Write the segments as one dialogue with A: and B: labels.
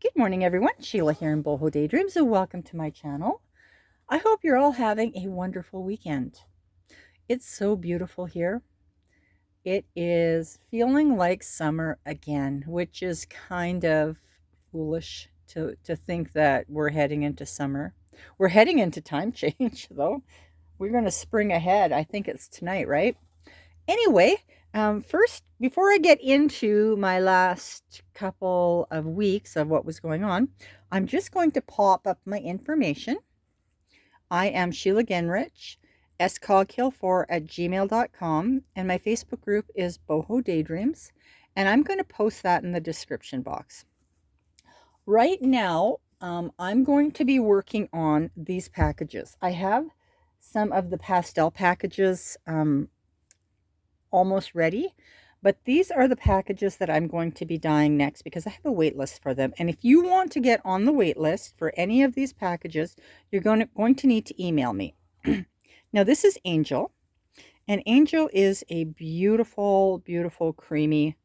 A: Good morning, everyone. Sheila here in Boho Daydreams, and welcome to my channel. I hope you're all having a wonderful weekend. It's so beautiful here. It is feeling like summer again, which is kind of foolish to think that we're heading into summer. We're heading into time change, though. We're going to spring ahead. I think it's tonight, right? Anyway, first, before I get into my last couple of weeks of what was going on, I'm just going to pop up my information. I am Sheila Genrich, scoghill4@gmail.com, and my Facebook group is Boho Daydreams, and I'm going to post that in the description box. Right now, I'm going to be working on these packages. I have some of the pastel packages almost ready, but these are the packages that I'm going to be dyeing next because I have a wait list for them. And if you want to get on the wait list for any of these packages, you're going to need to email me. Now this is Angel, and Angel is a beautiful, beautiful, creamy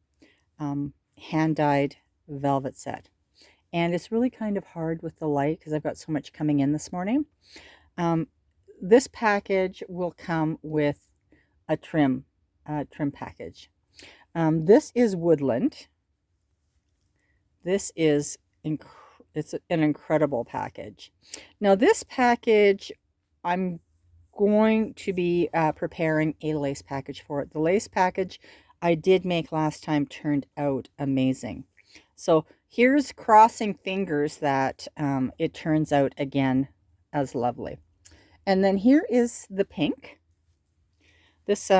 A: hand-dyed velvet set. And it's really kind of hard with the light because I've got so much coming in this morning. This package will come with a trim package. This is woodland. This is it's an incredible package. Now this package, I'm going to be preparing a lace package for it. The lace package I did make last time turned out amazing. So here's crossing fingers that it turns out again as lovely. And then here is the pink. This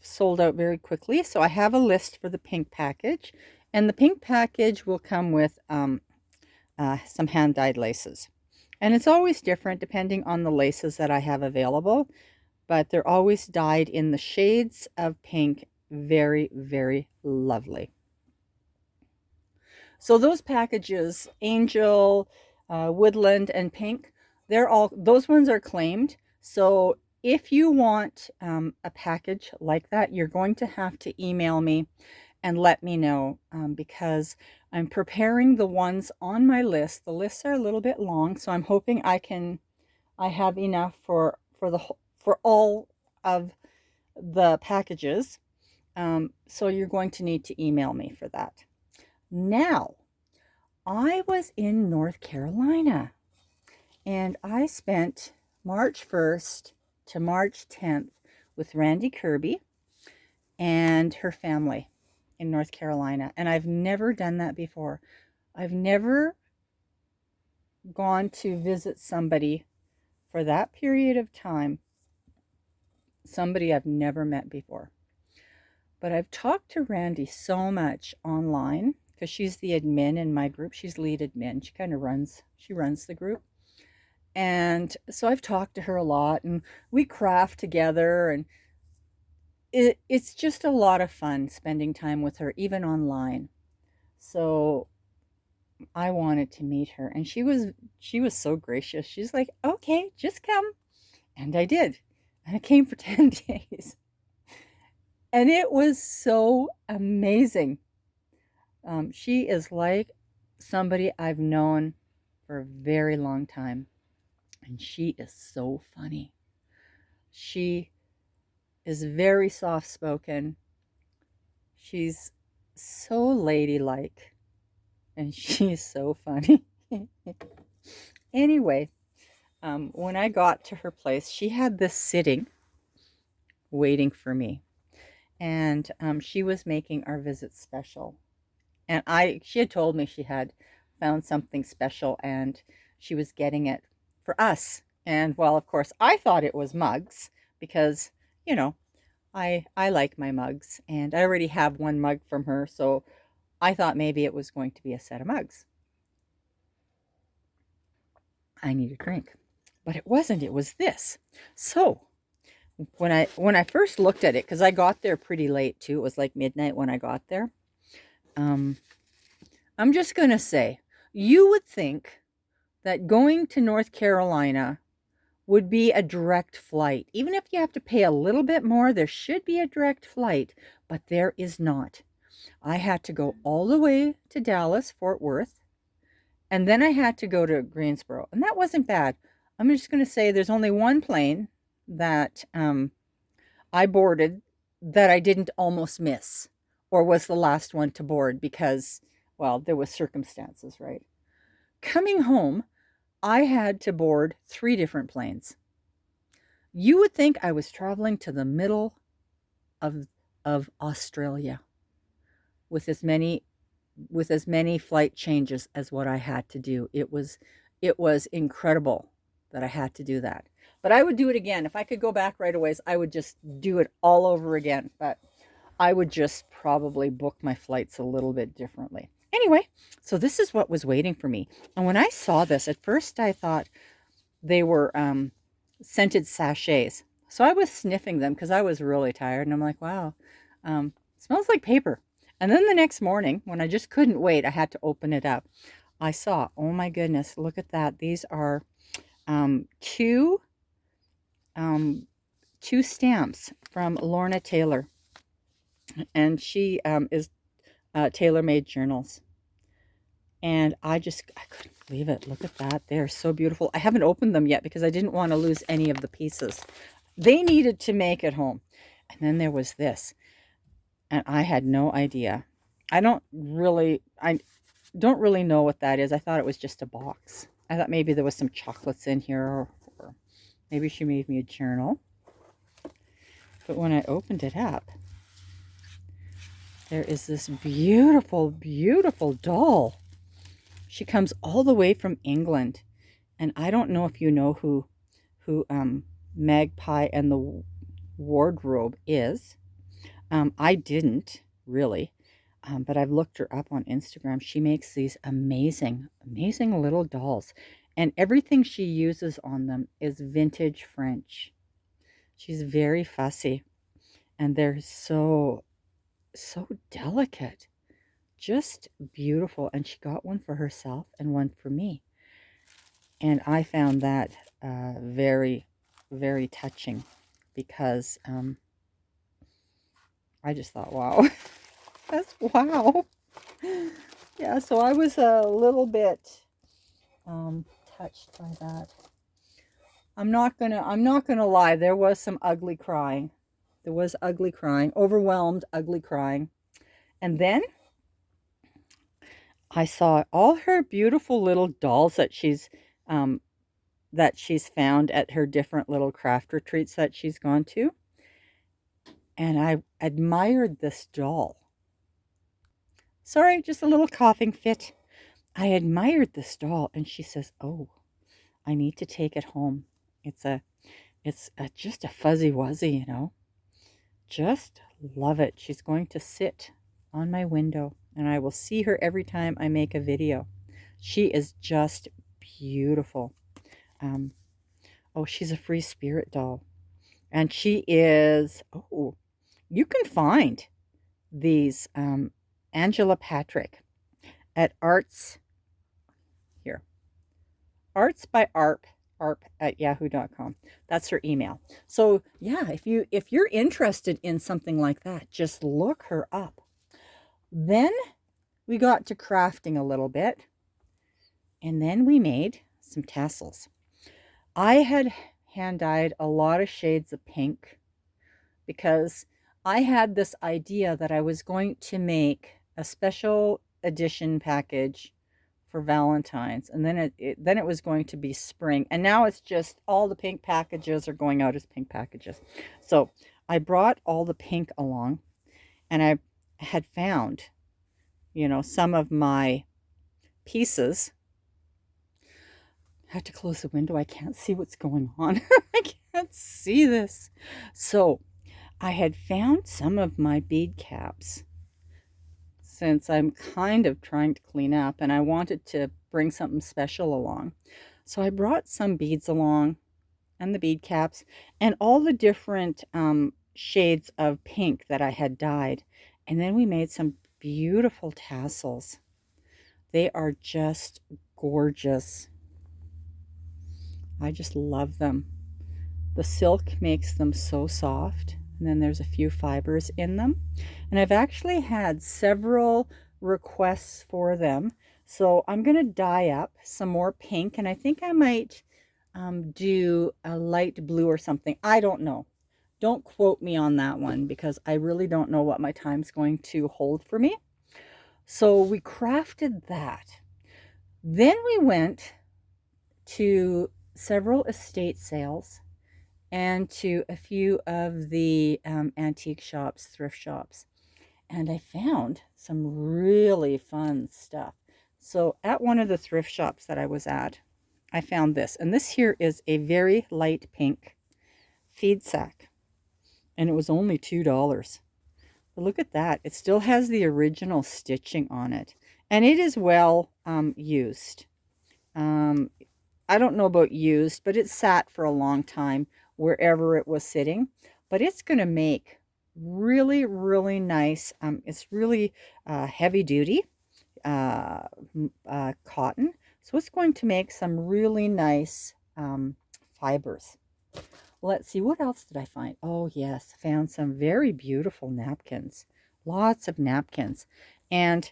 A: sold out very quickly, so I have a list for the pink package, and the pink package will come with some hand-dyed laces. And it's always different depending on the laces that I have available, but they're always dyed in the shades of pink. Very, very lovely. So those packages, Angel, Woodland, and Pink, those ones are claimed. So if you want a package like that, you're going to have to email me and let me know because I'm preparing the ones on my list. The lists are a little bit long, so I'm hoping I have enough for all of the packages. So you're going to need to email me for that. Now, I was in North Carolina and I spent March 1st to March 10th with Randi Kirby and her family in North Carolina. And I've never done that before. I've never gone to visit somebody for that period of time, somebody I've never met before. But I've talked to Randi so much online because she's the admin in my group. She's lead admin. She runs the group. And so I've talked to her a lot and we craft together, and it's just a lot of fun spending time with her, even online. So I wanted to meet her, and she was so gracious. She's like, okay, just come. And I did. And I came for 10 days. And it was so amazing. She is like somebody I've known for a very long time. And she is so funny. She is very soft-spoken. She's so ladylike. And she's so funny. Anyway, when I got to her place, she had this sitting waiting for me. And she was making our visit special. And she had told me she had found something special and she was getting it for us. And well, of course, I thought it was mugs because, you know, I like my mugs and I already have one mug from her. So I thought maybe it was going to be a set of mugs. I need a drink, but it wasn't. It was this. So when I first looked at it, because I got there pretty late too, it was like midnight when I got there. I'm just going to say, you would think that going to North Carolina would be a direct flight. Even if you have to pay a little bit more, there should be a direct flight, but there is not. I had to go all the way to Dallas, Fort Worth, And then I had to go to Greensboro, and that wasn't bad. I'm just going to say there's only one plane that I boarded that I didn't almost miss, or was the last one to board because, well, there was circumstances, right? Coming home, I had to board 3 different planes. You would think I was traveling to the middle of Australia with as many flight changes as what I had to do. It was incredible that I had to do that. But I would do it again. If I could go back right away, I would just do it all over again. But I would just probably book my flights a little bit differently. Anyway, so this is what was waiting for me. And when I saw this, at first I thought they were scented sachets. So I was sniffing them because I was really tired. And I'm like, wow, smells like paper. And then the next morning, when I just couldn't wait, I had to open it up. I saw, oh my goodness, look at that. These are two stamps from Lorna Taylor. And she is tailor-made journals. And I couldn't believe it. Look at that. They're so beautiful. I haven't opened them yet because I didn't want to lose any of the pieces. They needed to make it home. And then there was this. And I had no idea. I don't really know what that is. I thought it was just a box. I thought maybe there was some chocolates in here, or maybe she made me a journal. But when I opened it up, there is this beautiful, beautiful doll. She comes all the way from England. And I don't know if you know who Magpie and the Wardrobe is. I didn't really, but I've looked her up on Instagram. She makes these amazing, amazing little dolls, and everything she uses on them is vintage French. She's very fussy, and they're so delicate, just beautiful. And she got one for herself and one for me, and I found that very, very touching because I just thought, wow, that's wow. Yeah, so I was a little bit touched by that. I'm not gonna lie. There was some ugly crying. There was ugly crying, overwhelmed, ugly crying, and then I saw all her beautiful little dolls that she's found at her different little craft retreats that she's gone to. And I admired this doll. Sorry, just a little coughing fit. I admired this doll, and she says, "Oh, I need to take it home. It's just a fuzzy wuzzy, you know. Just love it. She's going to sit on my window, and I will see her every time I make a video. She is just beautiful. Oh, she's a free spirit doll, and she is. Oh, you can find these Angela Patrick at Arts by Arp at yahoo.com. That's her email. So yeah, if you're interested in something like that, just look her up. Then we got to crafting a little bit, and then we made some tassels. I had hand dyed a lot of shades of pink because I had this idea that I was going to make a special edition package for Valentine's, and then it was going to be spring, and now it's just all the pink packages are going out as pink packages. So I brought all the pink along, and I had found, some of my pieces. I have to close the window. I can't see what's going on. I can't see this. So I had found some of my bead caps, since I'm kind of trying to clean up and I wanted to bring something special along. So I brought some beads along and the bead caps and all the different shades of pink that I had dyed. And then we made some beautiful tassels. They are just gorgeous. I just love them. The silk makes them so soft. And then there's a few fibers in them. And I've actually had several requests for them. So I'm going to dye up some more pink, and I think I might do a light blue or something. I don't know. Don't quote me on that one because I really don't know what my time's going to hold for me. So we crafted that. Then we went to several estate sales and to a few of the antique shops, thrift shops. And I found some really fun stuff. So at one of the thrift shops that I was at, I found this. And this here is a very light pink feed sack. And it was only $2. But look at that. It still has the original stitching on it. And it is well used. Um, I don't know about used, but it sat for a long time wherever it was sitting. But it's going to make really, really nice. It's really heavy duty cotton. So it's going to make some really nice fibers. Let's see, what else did I find? Oh, yes, found some very beautiful napkins. Lots of napkins. And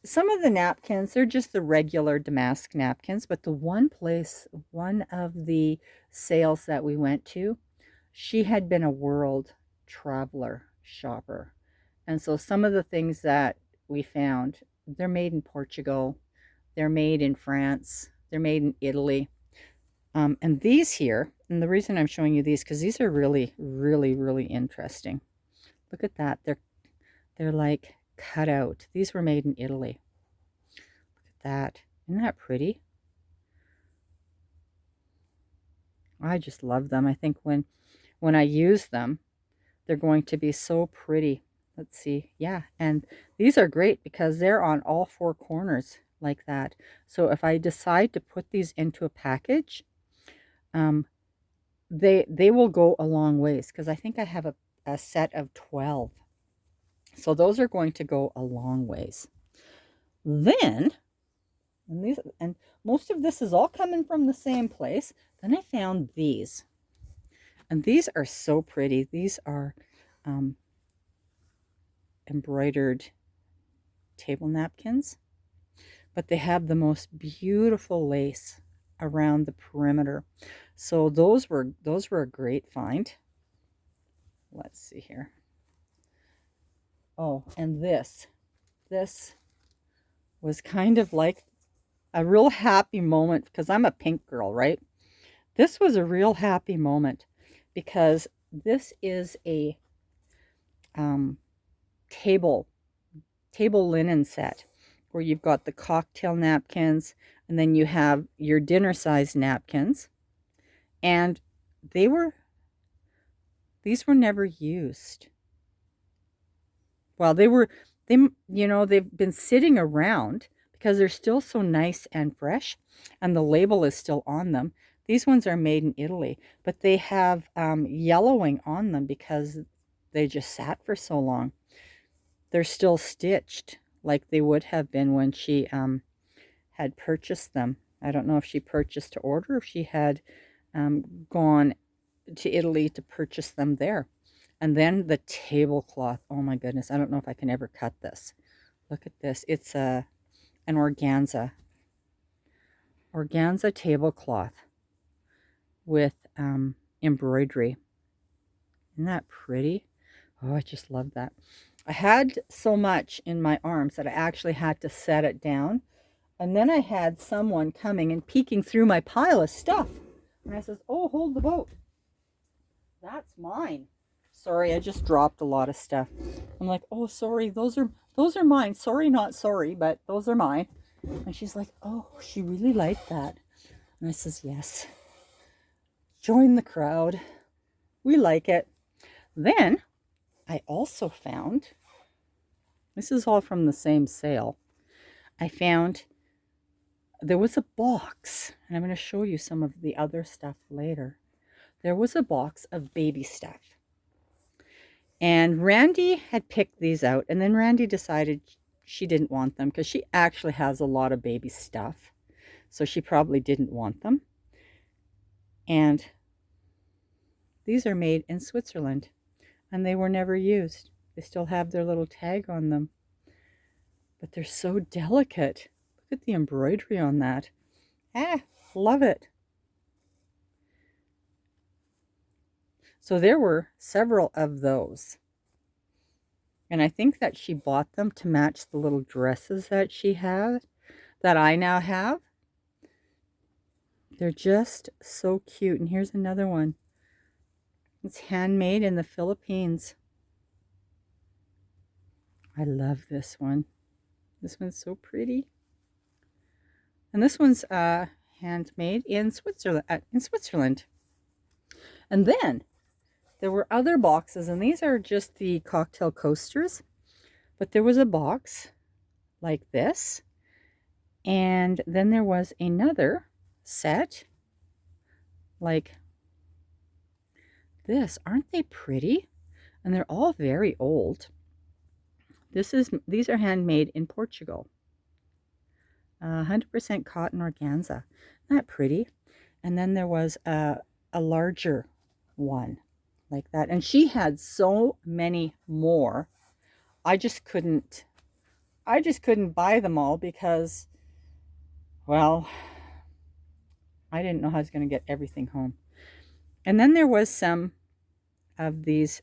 A: some of the napkins, they're just the regular damask napkins, but the one of the sales that we went to, she had been a world traveler shopper. And so some of the things that we found, they're made in Portugal, they're made in France, they're made in Italy. And these here, and the reason I'm showing you these, because these are really, really, really interesting. Look at that. They're like cut out. These were made in Italy. Look at that. Isn't that pretty? I just love them. I think when I use them, they're going to be so pretty. Let's see. Yeah, and these are great because they're on all four corners like that. So if I decide to put these into a package, um, they will go a long ways because I think I have a set of 12. So those are going to go a long ways. Then, and most of this is all coming from the same place. Then I found these. And these are so pretty. These are embroidered table napkins, but they have the most beautiful lace around the perimeter. So those were a great find. Let's see here. Oh, and this was kind of like a real happy moment because I'm a pink girl, right? This was a real happy moment because this is a um, table linen set where you've got the cocktail napkins and then you have your dinner size napkins, and these were never used. Well, they've been sitting around because they're still so nice and fresh, and the label is still on them. These ones are made in Italy, but they have yellowing on them because they just sat for so long. They're still stitched like they would have been when she had purchased them. I don't know if she purchased to order, or if she had gone to Italy to purchase them there. And then the tablecloth. Oh my goodness, I don't know if I can ever cut this. Look at this. It's an organza tablecloth with embroidery. Isn't that pretty? Oh, I just love that. I had so much in my arms that I actually had to set it down. And then I had someone coming and peeking through my pile of stuff. And I says, "Oh, hold the boat. That's mine." Sorry, I just dropped a lot of stuff. I'm like, "Oh, sorry, those are mine. Sorry, not sorry, but those are mine." And she's like, "Oh, she really liked that." And I says, "Yes. Join the crowd. We like it." Then I also found, this is all from the same sale, I found there was a box, and I'm going to show you some of the other stuff later. There was a box of baby stuff. And Randi had picked these out, and then Randi decided she didn't want them because she actually has a lot of baby stuff. So she probably didn't want them. And these are made in Switzerland, and they were never used. They still have their little tag on them. but they're so delicate. Look at the embroidery on that. Ah, love it. So there were several of those. And I think that she bought them to match the little dresses that she had, that I now have. They're just so cute. And here's another one. It's handmade in the Philippines. I love this one. This one's so pretty. And this one's handmade in Switzerland. And then there were other boxes, and these are just the cocktail coasters. But there was a box like this. And then there was another set like this. Aren't they pretty? And they're all very old. These are handmade in Portugal. 100% cotton organza. Isn't that pretty? And then there was a larger one like that. And she had so many more. I just couldn't buy them all because, well, I didn't know how I was going to get everything home. And then there was some of these,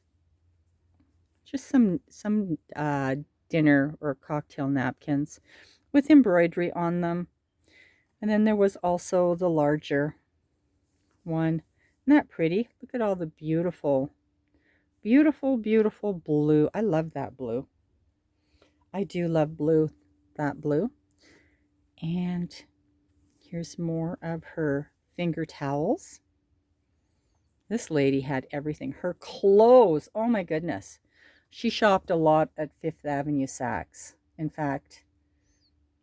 A: just some dinner or cocktail napkins with embroidery on them. And then there was also the larger one. Isn't that pretty? Look at all the beautiful, beautiful, beautiful blue. I love that blue. I do love blue, that blue. And here's more of her finger towels. This lady had everything. Her clothes, oh my goodness. She shopped a lot at Fifth Avenue Saks. In fact,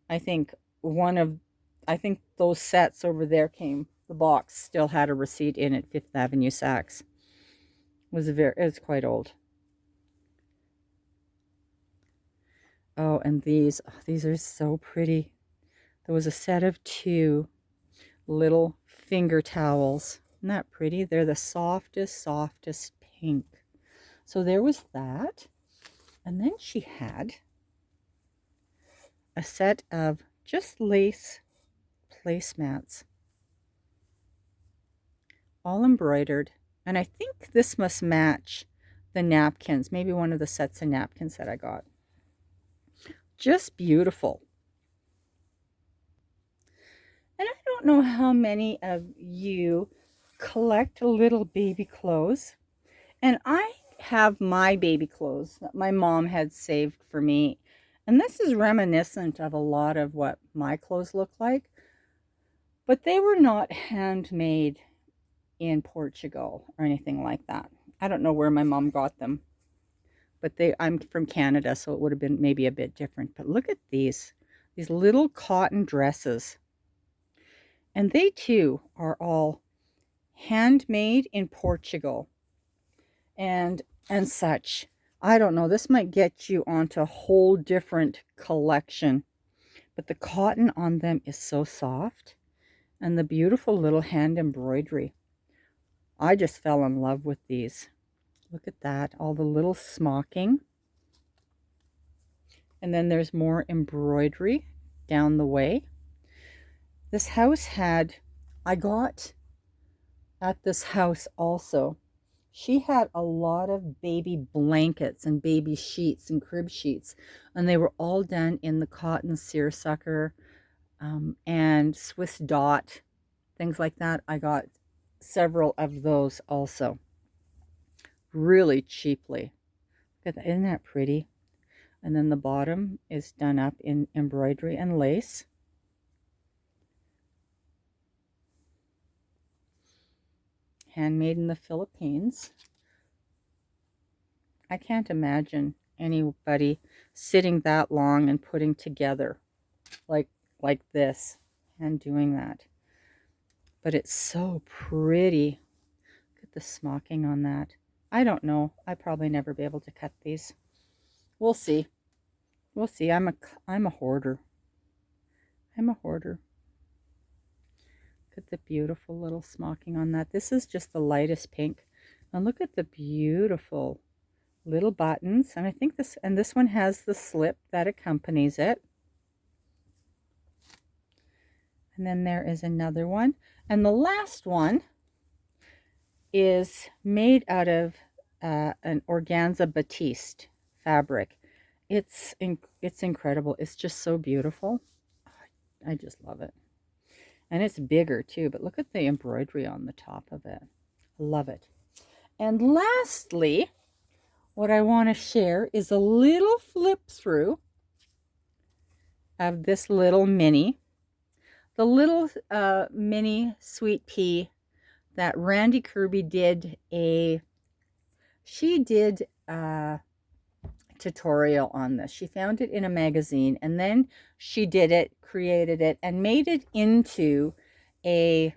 A: I think those sets over there the box still had a receipt in it, Fifth Avenue Saks. It's quite old. Oh, and these are so pretty. There was a set of 2 little finger towels. Isn't that pretty? They're the softest pink. So there was that. And then she had a set of just lace placemats, all embroidered. And I think this must match the napkins, maybe one of the sets of napkins that I got. Just beautiful. And I don't know how many of you collect little baby clothes. And I have my baby clothes that my mom had saved for me. And this is reminiscent of a lot of what my clothes look like. But they were not handmade in Portugal or anything like that. I don't know where my mom got them. But I'm from Canada, so it would have been maybe a bit different. But look at these little cotton dresses. And they too are all handmade in Portugal and such. I don't know, this might get you onto a whole different collection. But the cotton on them is so soft. And the beautiful little hand embroidery. I just fell in love with these. Look at that, all the little smocking. And then there's more embroidery down the way. This house I got at this house also, she had a lot of baby blankets and baby sheets and crib sheets. And they were all done in the cotton seersucker and Swiss dot, things like that. I got several of those also. Really cheaply. Look at that. Isn't that pretty? And then the bottom is done up in embroidery and lace. Handmade in the Philippines. I can't imagine anybody sitting that long and putting together like this and doing that. But it's so pretty. Look at the smocking on that. I don't know. I probably never be able to cut these. We'll see. We'll see. I'm a hoarder. I'm a hoarder. Look at the beautiful little smocking on that. This is just the lightest pink. And look at the beautiful little buttons, and I think this one has the slip that accompanies it. And then there is another one. And the last one is made out of an organza batiste fabric. It's incredible. It's just so beautiful. I just love it. And it's bigger too, but look at the embroidery on the top of it. I love it. And lastly, what I want to share is a little flip through of this little mini. The little mini sweet pea that Randi Kirby did a tutorial on this. She found it in a magazine, and then she did it, created it, and made it into a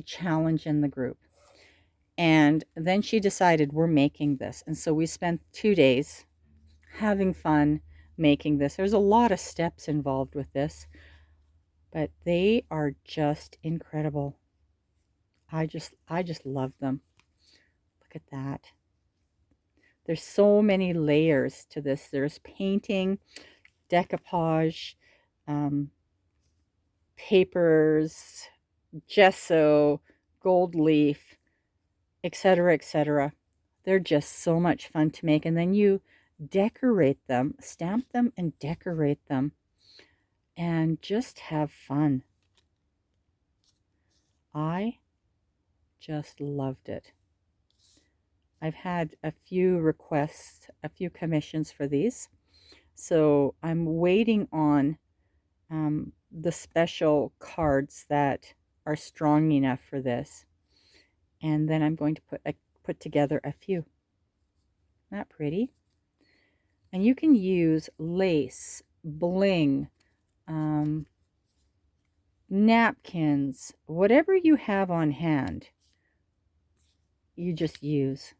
A: challenge in the group. And then she decided we're making this. And so we spent 2 days having fun making this. There's a lot of steps involved with this, but they are just incredible. I just love them. Look at that. There's so many layers to this. There's painting, decoupage, papers, gesso, gold leaf, etc., etc. They're just so much fun to make. And then you decorate them, stamp them and decorate them, and just have fun. I just loved it. I've had a few requests, a few commissions for these. So I'm waiting on the special cards that are strong enough for this. And then I'm going to put together a few. Isn't that pretty? And you can use lace, bling, napkins, whatever you have on hand, you just use.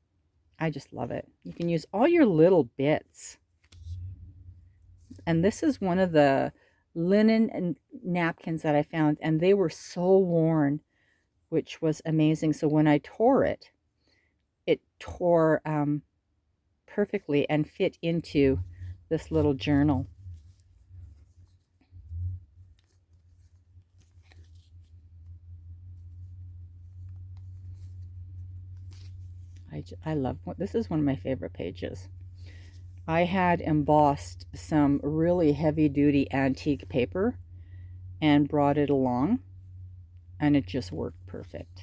A: I just love it. You can use all your little bits. And this is one of the linen and napkins that I found, and they were so worn, which was amazing. So when I tore it, it tore perfectly and fit into this little journal. I love, this is one of my favorite pages. I had embossed some really heavy-duty antique paper and brought it along, and it just worked perfect.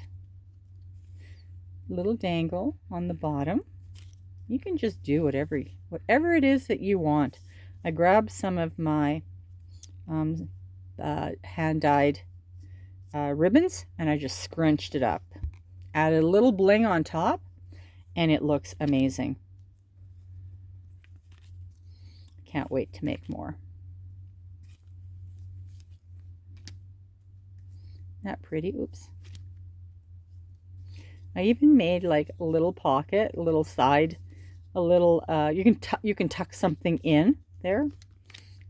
A: Little dangle on the bottom. You can just do whatever it is that you want. I grabbed some of my hand-dyed ribbons, and I just scrunched it up. Added a little bling on top, and it looks amazing. Can't wait to make more. Isn't that pretty? Oops. I even made like a little pocket, a little side, a little, you can tuck something in there.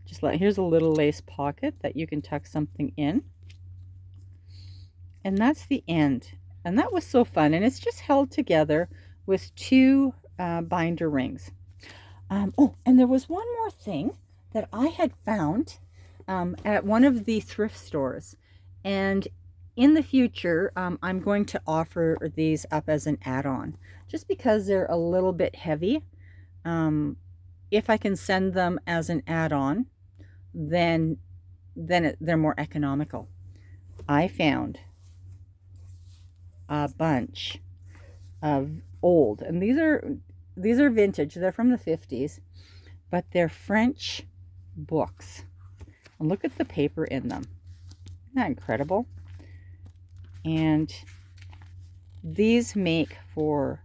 A: Here's a little lace pocket that you can tuck something in. And that's the end. And that was so fun. And it's just held together with 2 binder rings. Oh, and there was one more thing that I had found at one of the thrift stores. And in the future, I'm going to offer these up as an add-on, just because they're a little bit heavy. If I can send them as an add-on, then they're more economical. I found a bunch of old, and these are vintage. They're from the 50s, but they're French books. And look at the paper in them. Isn't that incredible? And these make for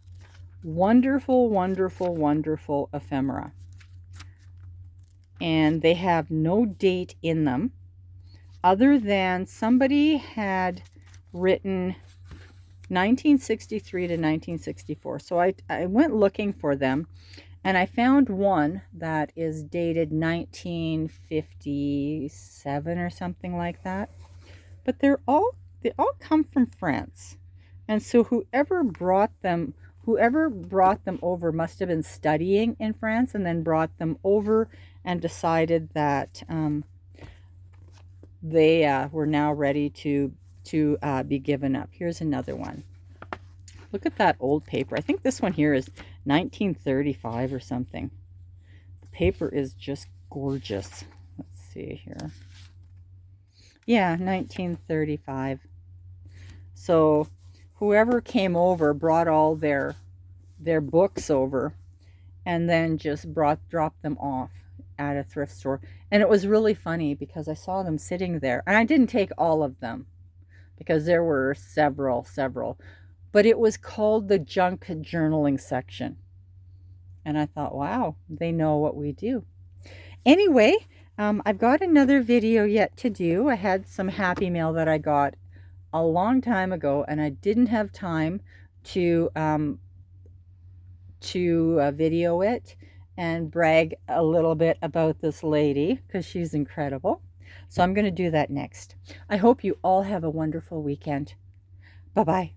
A: wonderful, wonderful, wonderful ephemera. And they have no date in them, other than somebody had written 1963 to 1964. So I went looking for them, and I found one that is dated 1957 or something like that. But they all come from France. And so whoever brought them, whoever brought them over must have been studying in France and then brought them over and decided that they were now ready to be given up. Here's another one. Look at that old paper. I think this one here is 1935 or something. The paper is just gorgeous. Let's see here. Yeah, 1935. So whoever came over brought all their books over and then just dropped them off at a thrift store. And it was really funny because I saw them sitting there. And I didn't take all of them because there were several. But it was called the junk journaling section. And I thought, wow, they know what we do. Anyway, I've got another video yet to do. I had some happy mail that I got a long time ago, and I didn't have time to video it and brag a little bit about this lady because she's incredible. So I'm going to do that next. I hope you all have a wonderful weekend. Bye-bye.